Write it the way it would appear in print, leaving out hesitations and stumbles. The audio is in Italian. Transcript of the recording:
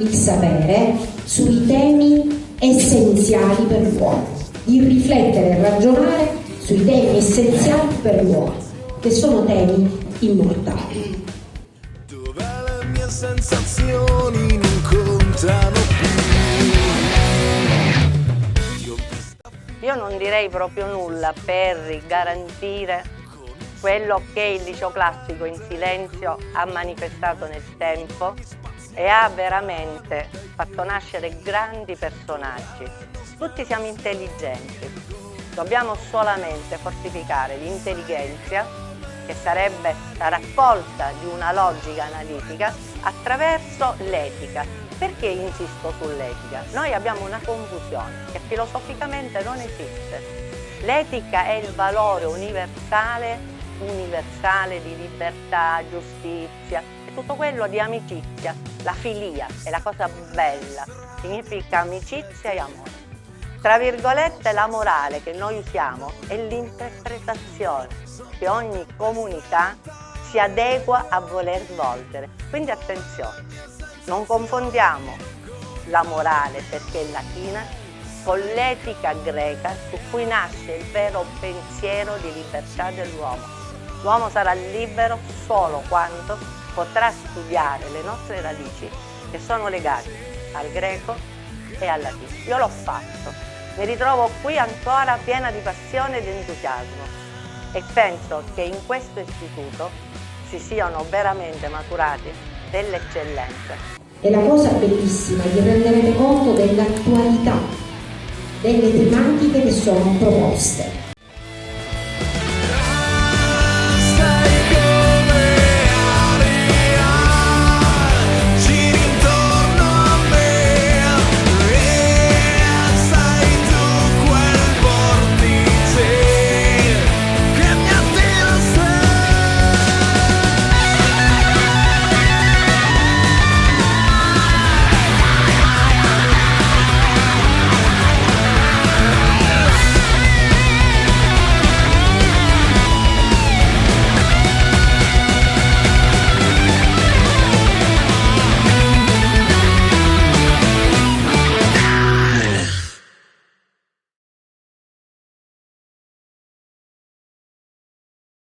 il sapere sui temi essenziali per l'uomo, il riflettere e ragionare sui temi essenziali per l'uomo, che sono temi immortali. Dove le mie sensazioni non contano più. Io non direi proprio nulla per garantire quello che il liceo classico in silenzio ha manifestato nel tempo e ha veramente fatto nascere grandi personaggi. Tutti siamo intelligenti, dobbiamo solamente fortificare l'intelligenza, che sarebbe la raccolta di una logica analitica, attraverso l'etica. Perché insisto sull'etica? Noi abbiamo una confusione che filosoficamente non esiste. L'etica è il valore universale di libertà, giustizia, e tutto quello di amicizia. La filia è la cosa bella, significa amicizia e amore. Tra virgolette, la morale che noi usiamo è l'interpretazione che ogni comunità si adegua a voler svolgere. Quindi attenzione, non confondiamo la morale, perché è latina, con l'etica greca su cui nasce il vero pensiero di libertà dell'uomo. L'uomo sarà libero solo quando potrà studiare le nostre radici, che sono legate al greco e al latino. Io l'ho fatto, mi ritrovo qui ancora piena di passione e di entusiasmo e penso che in questo istituto si siano veramente maturati delle eccellenze. E la cosa bellissima è che renderete conto dell'attualità delle tematiche che sono proposte.